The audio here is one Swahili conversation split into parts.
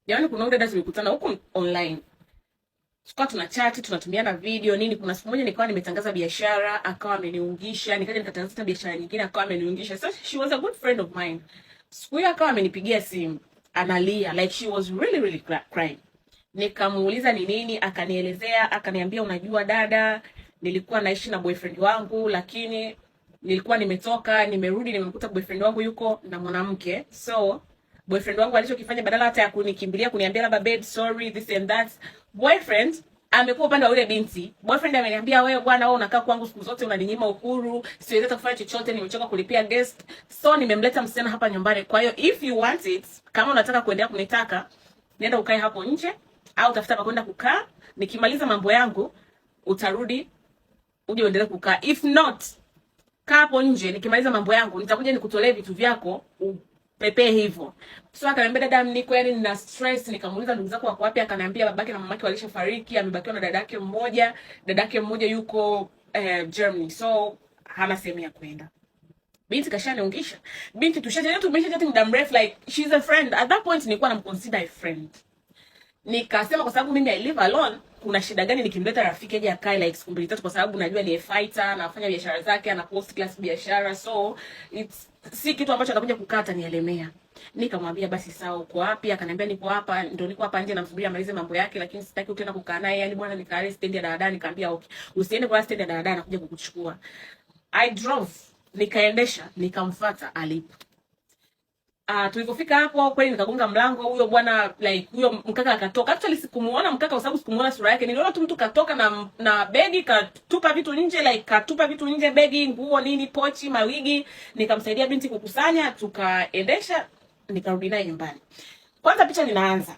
Yaani kuna dada tulikutana huko online. Tukawa tunachat, tunatumiana video nini. Kuna siku moja nikawa nimetangaza biashara, akawa ameniungisha, nikaja nikatangaza biashara nyingine, akawa ameniungisha. So she was a good friend of mine. Siku hiyo akawa amenipigia simu, analia like she was really crying. Nikamuuliza ni nini, akanielezea, akaniambia unajua dada, nilikuwa naishi na boyfriend wangu lakini nilikuwa nimetoka, nimerudi nimekuta boyfriend wangu yuko na mwanamke. So boyfriend wangu alichokifanya badala hata ya kunikimbilia kuniambia labda babe sorry this and that, boyfriend amekuwa upande wa yule binti. Boyfriend ameniambia wewe bwana, wewe unakaa kwangu siku zote, unaninyima uhuru, siwezi hata kufanya chochote, nimechoka kulipia guest, so nimemleta msichana hapa nyumbani. Kwa hiyo if you want it, kama unataka kuendelea kunitaka, nenda ukae hapo nje au tafuta pa kwenda kukaa, nikimaliza mambo yangu utarudi uje uendelee kukaa. If not, kaa hapo nje, nikimaliza mambo yangu nitakuja nikutolee vitu vyako upepee hivyo. So akaniambia dada, niko yani nina stress. Nikamuuliza ndugu zako wako wapi? Akaniambia babake na mamake walishafariki, amebakiwa na dadake mmoja. Dadake mmoja yuko Germany, so hana sehemu ya kwenda. Binti kashaniungisha. Binti tumesha muda mrefu, like she's a friend. At that point nilikuwa namconsider a friend. Nikasema kwa sababu mimi I live alone, kuna shida gani nikimleta rafiki aje akae like siku mbili tatu, kwa sababu najua ni a fighter, anafanya biashara zake, ana post class biashara, so it's si kitu ambacho atakuja kukata nielemea. Nikamwambia basi sawa, uko wapi? Akaniambia niko hapa, ndio niko hapa nje namsubiria amalize mambo yake, lakini sitaki ukienda kukaa naye, yani bwana nikaale stand ya daladala. Nikamwambia okay, usiende kwa stand ya daladala, nakuja kukuchukua. I drove, nikaendesha, nikamfuata alipo. Tulipofika hapo kweli nikagonga mlango, huyo bwana like huyo mkaka akatoka. Actually sikumuona mkaka kwa sababu sikumuona sura yake. Niliona tu mtu katoka na begi, katupa vitu nje, like katupa vitu nje, begi, nguo, nini, pochi, mawigi. Nikamsaidia binti kukusanya, tukaendesha, nikarudi naye nyumbani. Kwanza picha linaanza.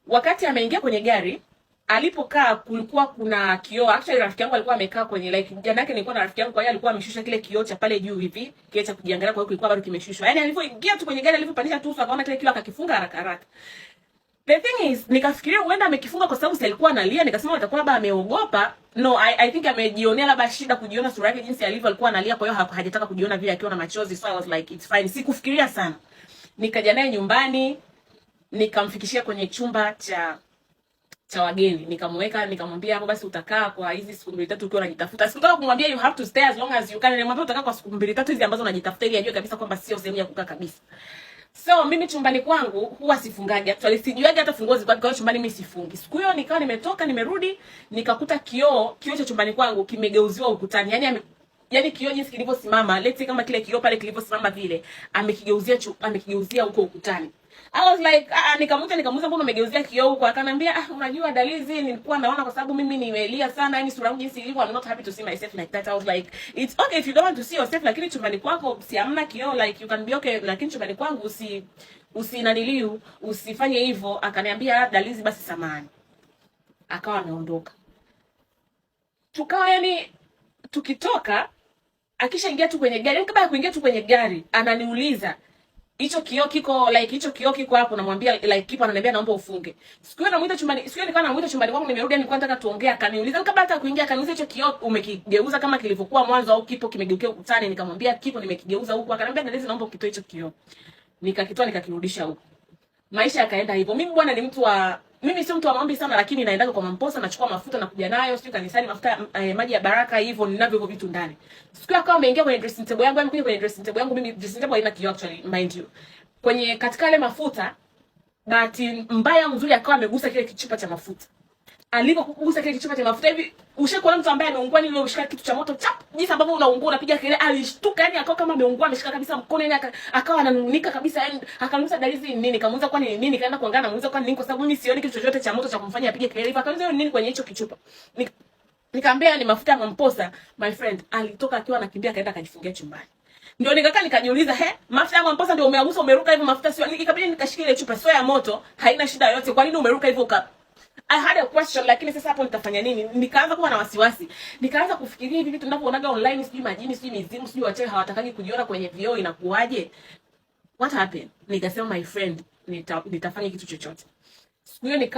Wakati ameingia kwenye gari, alipokaa kulikuwa kuna kioo. Actually rafiki yangu alikuwa amekaa kwenye like jana yake, nilikuwa na rafiki yangu, kwa hiyo alikuwa ameshusha kile kioo cha pale juu hivi, kile cha kujiangalia, kwa hiyo kilikuwa bado kimeshushwa. Yaani alipoingia tu kwenye gari, alipopandisha tu akaona kile kioo akakifunga haraka haraka. The thing is, nikafikiria huenda amekifunga kwa sababu si alikuwa analia, nikasema atakuwa labda ameogopa. No, I think amejionea labda shida kujiona sura yake jinsi alivyo, alikuwa analia, kwa hiyo hajataka kujiona vile akiwa na machozi. So I was like it's fine, sikufikiria sana. Nikaja naye nyumbani, nikamfikishia kwenye chumba cha wageni, nikamweka, nikamwambia hapo basi utakaa kwa hizi siku mbili tatu ukiwa unajitafuta. Sikutaka kumwambia you have to stay as long as you can. Nilimwambia utakaa kwa siku mbili tatu hizi ambazo unajitafuta, ili ajue kabisa kwamba sio sehemu ya kukaa kabisa. So mimi chumbani kwangu huwa sifungaji. Actually sijuaje hata funguo ziko kwa chumbani, mimi sifungi. Siku hiyo nikawa nimetoka, nimerudi, nikakuta kioo cha chumbani kwangu kimegeuziwa ukutani. Yaani kioo jinsi kilivyosimama, let's say kama kile kioo pale kilivyosimama vile, amekigeuzia huko ukutani. I was like nikamuuliza mbona umegeuzia kioo huko? Akanambia unajua Dalizi, nilikuwa naona kwa sababu mimi nimelia sana, yani sura yangu jinsi ilivyo, I'm not happy to see myself like that. I was like it's okay if you don't want to see yourself, lakini chumbani kwako si amna kioo, like you can be okay, lakini chumbani kwangu usinaniliu, usifanye hivyo. Akaniambia Dalizi basi samahani. Akawa ameondoka. Tukawa yani tukitoka, akishaingia tu kwenye gari, kabla ya kuingia tu kwenye gari ananiuliza hicho kioo kiko hapo, namwambia like kipo, ananiambia naomba ufunge. Siku hiyo namuita chumbani, siku hiyo nilikuwa namuita chumbani kwangu, nimerudi, nilikuwa nataka tuongee, akaniuliza kabla hata kuingia, akaniuliza hicho kioo umekigeuza kama kilivyokuwa mwanzo au kipo kimegeukia ukutani? Nikamwambia kipo nimekigeuza huko. Akaniambia Dalizi, naomba ukitoe hicho kioo. Nikakitoa nikakirudisha huko. Maisha yakaenda hivyo. Mimi bwana ni mimi sio mtu wa maombi sana, lakini naendaga kwa mamposa, nachukua mafuta na kuja nayo, sio kanisani, mafuta maji ya baraka hivyo, ninavyo hivyo vitu ndani. Siku akawa ameingia kwenye dressing table yangu, amekuja kwenye dressing table yangu, mimi dressing table haina kioo actually, mind you. Kwenye katika ile mafuta, bahati mbaya nzuri akawa amegusa kile kichupa cha mafuta. Alipokugusa kile kichupa cha mafuta hivi, ushakuona mtu ambaye ameungua nini, umeshika kitu cha moto chap, jinsi ambavyo unaungua unapiga kelele, alishtuka yani akawa kama ameungua, ameshika kabisa mkono yani akawa ananunika kabisa yani. Akaniuliza Dalizi nini? Nikamuuliza kwa nini? Nikaenda kuangana, namuuliza kwa nini, kwa sababu mimi sioni kitu chochote cha moto cha kumfanya apige kelele hivyo. Akaniuliza nini kwenye hicho kichupa? Nikamwambia ni mafuta ya mamposa. My friend alitoka akiwa anakimbia akaenda akajifungia chumbani. Ndio nikakaa nikajiuliza, mafuta ya mamposa ndio umeagusa umeruka hivyo, mafuta sio? Ikabidi nikashika ile chupa, sio ya moto, haina shida yote, kwa nini umeruka hivyo? I had a question, lakini sasa hapo nitafanya nini? Nikaanza kuwa na wasiwasi. Nikaanza kufikiria hivi vitu ninavyoonaga online, sijui majini, sijui mizimu, sijui wachawi hawatakaji kujiona kwenye vioo, inakuaje? What happened? Nikasema my friend, nitafanya kitu chochote. Siku hiyo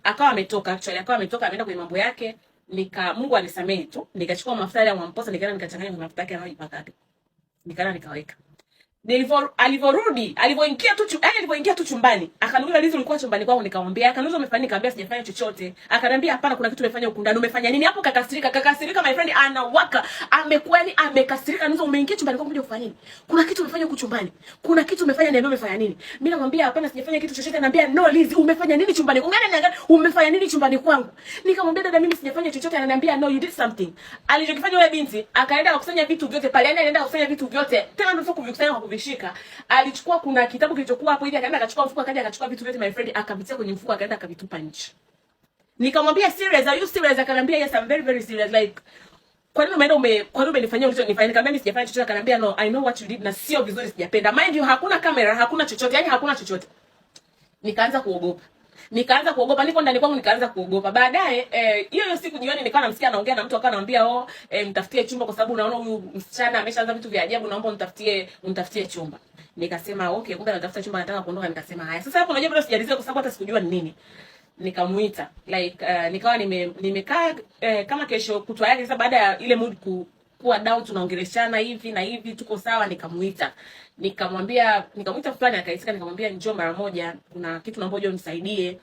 akawa ametoka, actually akawa ametoka ameenda kwenye mambo yake. Mungu anisamehe tu. Nikachukua mafuta ya mamposa, nikaenda nikachanganya na mafuta yake yanayojipaka. Nikaweka. Alivyoingia tu chumbani, akaniuliza Lizo, ulikuwa chumbani kwangu? Nikamwambia. Akaniuliza umefanya nini? Nikamwambia sijafanya chochote. Akaniambia hapana, kuna kitu umefanya huko ndani. Umefanya nini? Hapo kakasirika my friend, anawaka. Amekwani amekasirika. Nizo, umeingia chumbani kwangu kuja kufanya nini? Kuna kitu umefanya huko chumbani. Kuna kitu umefanya, niambia umefanya nini? Mimi namwambia hapana, sijafanya kitu chochote. Ananiambia no Liz, umefanya nini chumbani? Umefanya nini chumbani kwangu? Nikamwambia dada, mimi sijafanya chochote. Ananiambia no, you did something. Alichokifanya yule binti, akaenda kukusanya vitu vyote pale. Yaani alienda kukusanya vitu vyote. Tena ndio kuvikusanya kwa kuvishika. Alichukua kuna kitabu kilichokuwa hapo hivi, akaenda akachukua mfuko, akaja akachukua vitu vyote my friend, akavitia kwenye mfuko, akaenda akavitupa nje. Nikamwambia serious, are you serious? Akaniambia yes, I'm very very serious. Like kwa nini umenifanyia ulichonifanyia? Nikamwambia mimi sijafanya chochote. Akaniambia no, I know what you did na sio vizuri, sijapenda. Mind you, hakuna kamera, hakuna chochote, yani hakuna chochote. Nikaanza kuogopa. Niko ndani kwangu nikaanza kuogopa. Baadaye hiyo siku jioni nikawa namsikia anaongea na mtu, akawa anamwambia mtafutie chumba kwa sababu unaona huyu msichana ameshaanza vitu vya ajabu, naomba unitafutie chumba. Nikasema okay, kumbe anatafuta chumba, anataka kuondoka. Nikasema haya. Sasa hapo unajua bado sijalizia kwa sababu hata sikujua ni nini. Nikamuita nikawa nimekaa kama kesho kutwa yake. Sasa baada ya ile mood kuwa down, tunaongeleshana hivi na hivi, tuko sawa. Nikamwita fulani, akaisika. Nikamwambia njoo mara moja, kuna kitu naomba uje unisaidie.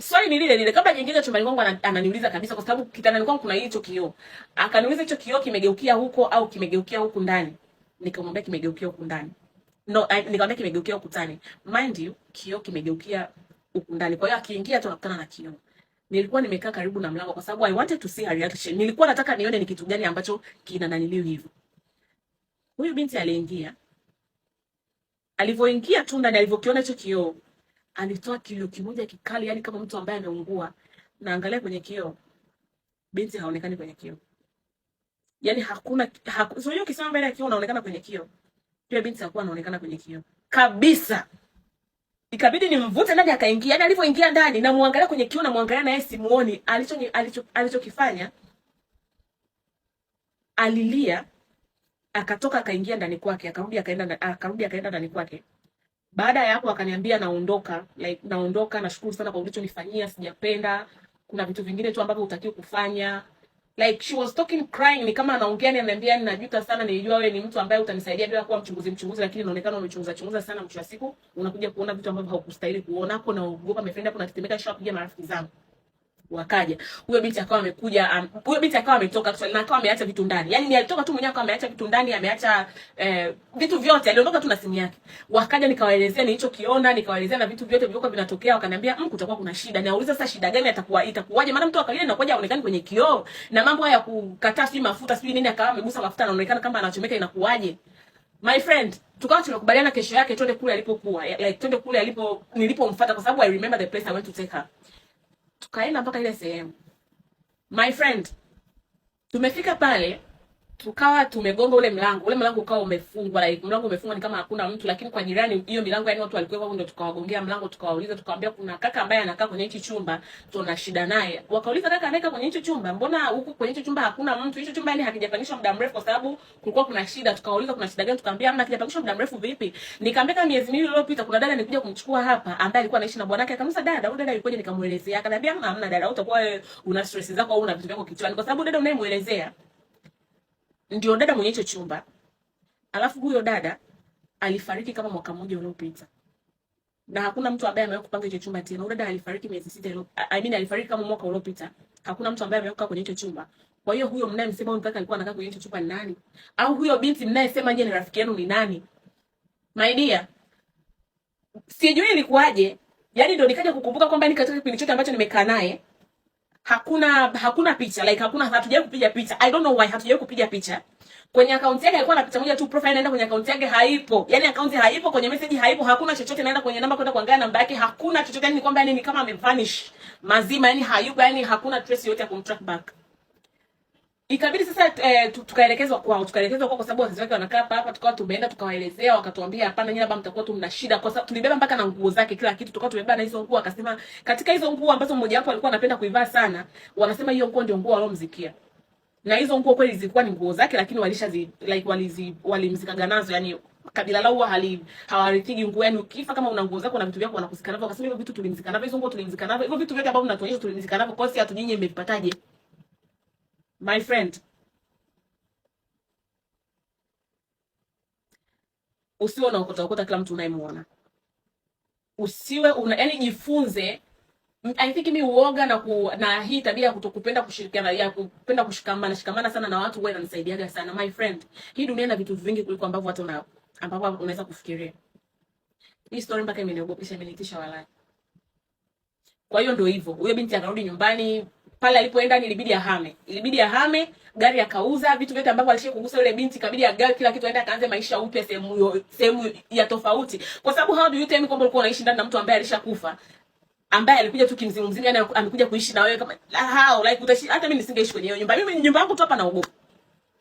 Swali ni lile kabla hajaingia chumbani kwangu, ananiuliza kabisa, kwa sababu kitandani kwangu kuna hicho kioo. Akaniuliza hicho kioo kimegeukia huko au kimegeukia huku ndani? Nikamwambia kimegeukia huku ndani. No, nikamwambia kimegeukia ukutani. Mind you, kioo kimegeukia huku ndani. Kwa hiyo akiingia tu anakutana na kioo. Nilikuwa nimekaa karibu na mlango kwa sababu I wanted to see her reaction. Nilikuwa nataka nione ni kitu gani ambacho kinananiliu hivyo. Huyu binti aliingia. Alivyoingia tu ndani, alivyokiona hicho kioo, alitoa kilio kimoja kikali, yani kama mtu ambaye ameungua. Naangalia kwenye kioo, binti haonekani kwenye kioo. Yani sio hiyo kisema mbele ya kioo unaonekana kwenye kioo. Pia binti hakuwa anaonekana kwenye kioo kabisa. Ikabidi nimvute ndani, akaingia. Yani alivyoingia ndani na muangalia kwenye kioo, na muangalia na yeye simuoni. Alichokifanya, alilia, akatoka akaingia ndani kwake, akarudi akaenda ndani kwake. Baada ya hapo akaniambia naondoka, nashukuru sana kwa ulichonifanyia, sijapenda, kuna vitu vingine tu ambavyo hutakiwi kufanya. Like she was talking crying, ni kama anaongea, ananiambia ninajuta sana, nilijua wewe ni mtu ambaye utanisaidia bila kuwa mchunguzi, lakini inaonekana umechunguza sana. Mwisho wa siku unakuja kuona vitu ambavyo haukustahili kuona. Hapo naogopa, my friend, hapo natetemeka. Nishapiga marafiki zangu wakaja. Huyo binti akawa amekuja, huyo binti akawa ametoka actually, na akawa ameacha vitu ndani. Yaani alitoka tu mwenyewe, akawa ameacha vitu ndani, ameacha vitu vyote, aliondoka tu na simu yake. Wakaja, nikawaelezea nilichokiona, nikawaelezea na vitu vyote vilivyokuwa vinatokea. Wakaniambia kutakuwa kuna shida. Nauliza sasa shida gani, itakuwaje? Maana mtu akalia na kwaje aonekane kwenye kioo, na mambo haya kukataa si mafuta si nini, akawa amegusa mafuta, anaonekana kama anachomeka, inakuwaje? My friend, tukawa tumekubaliana kesho yake twende kule alipokuwa, like twende kule nilipomfuata, kwa sababu I remember the place I went to take her. Tukaenda mpaka ile sehemu. My friend, tumefika pale, tukawa tumegonga ule mlango. Ule mlango ukawa umefungwa, like mlango umefungwa ni kama hakuna mtu, lakini kwa jirani hiyo milango, yani watu walikuwa hapo, ndio tukawagongea mlango, tukawauliza, tukamwambia kuna kaka ambaye anakaa kwenye hichi chumba, tuna shida naye. Wakauliza kaka anakaa kwenye hichi chumba, mbona huku kwenye hichi chumba hakuna mtu? Hicho chumba yani hakijapangishwa muda mrefu kwa sababu kulikuwa kuna shida. Tukawauliza kuna shida gani, tukamwambia hamna, hakijapangishwa muda mrefu. Vipi? Nikamwambia kama miezi miwili iliyopita kuna dada nilikuja kumchukua hapa ambaye alikuwa anaishi na bwanake. Akamsa dada, huyo dada yukoje? Nikamuelezea. Akaniambia hamna dada, utakuwa una stress zako au una vitu vyako kichwani, kwa sababu dada unayemuelezea ndio dada mwenye hicho chumba. Alafu huyo dada alifariki kama mwaka mmoja uliopita. Na hakuna mtu ambaye amewahi kupanga hicho chumba tena. Huyo dada alifariki miezi 6 iliyopita. Alifariki kama mwaka uliopita. Hakuna mtu ambaye amewahi kukaa kwenye hicho chumba. Kwa hiyo huyo mnayemsema huyo kaka alikuwa anakaa kwenye hicho chumba ni nani? Au huyo binti mnayesema je ni rafiki yenu ni nani? My dear, sijui ilikuwaje. Yaani ndio nikaja kukumbuka kwamba ni katika kipindi chote ambacho nimekaa naye hakuna picha, like hatujawahi kupiga picha. I don't know why hatujawahi kupiga picha. Kwenye account yake alikuwa na picha moja tu, profile naenda kwenye account yake haipo. Yaani account haipo, kwenye message haipo, hakuna chochote. Naenda kwenye namba kwenda kuangalia namba yake, hakuna chochote. Yani kwamba yani ni kama amevanish mazima, yani hayupo, yani hakuna trace yote ya kumtrack back. Ikabidi sasa tukaelekezwa kwao kwa sababu wazazi wake wanakaa hapa. Tukawa tumeenda tukawaelezea, wakatuambia hapana, nyinyi labda mtakuwa tu mna shida, kwa sababu tulibeba mpaka na nguo zake, kila kitu tukawa tumebeba na hizo nguo. Akasema katika hizo nguo ambazo mmoja wapo alikuwa anapenda kuivaa sana, wanasema hiyo nguo ndio nguo alomzikia. Na hizo nguo kweli zilikuwa ni nguo zake, lakini walimzikaga nazo, yani kabila lao hawarithigi nguo. Yani ukifa kama una nguo zako na vitu vyako wanakuzika navyo. Akasema hivyo vitu tulimzika navyo, hizo nguo tulimzika navyo, hivyo vitu vyote ambavyo mnatuonyesha tulimzika navyo. Kwa sababu nyinyi mmevipataje? My friend, usiwe unaokota kila mtu unayemuona. Usiwe yani jifunze. I think mimi uoga na hii tabia ya kutokupenda kushirikiana, ya kupenda kushikamana sana na watu wewe inanisaidiaga sana. My friend, hii dunia ina vitu vingi kuliko ambavyo watu unaweza kufikiria. Hii story mpaka imeniogopesha, imenitisha walai. Kwa hiyo ndio hivyo. Huyo binti akarudi nyumbani, pale alipoenda ilibidi ahame, gari akauza, vitu vyote ambavyo alishia kugusa yule binti kabidi agawe kila kitu, aende akaanze maisha upya sehemu ya tofauti. Kwa sababu how do you tell me kwamba ulikuwa unaishi ndani na mtu ambaye alishakufa? Ambaye alikuja tu kimzimu, yani amekuja kuishi na wewe kama how like utaishi. Hata mimi nisingeishi kwenye hiyo nyumba. Mimi nyumba yangu tu hapa naogopa.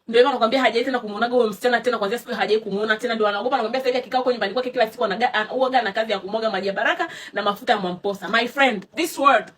Ndio hivyo anakuambia hajai tena kumuonaga huyo msichana tena, kwanza siku hajai kumuona tena, ndio anaogopa. Anakuambia sasa hivi akikaa kwa nyumbani kwake kila siku anaoga na kazi ya kumwaga maji ya baraka na mafuta ya Mwamposa. My friend, this word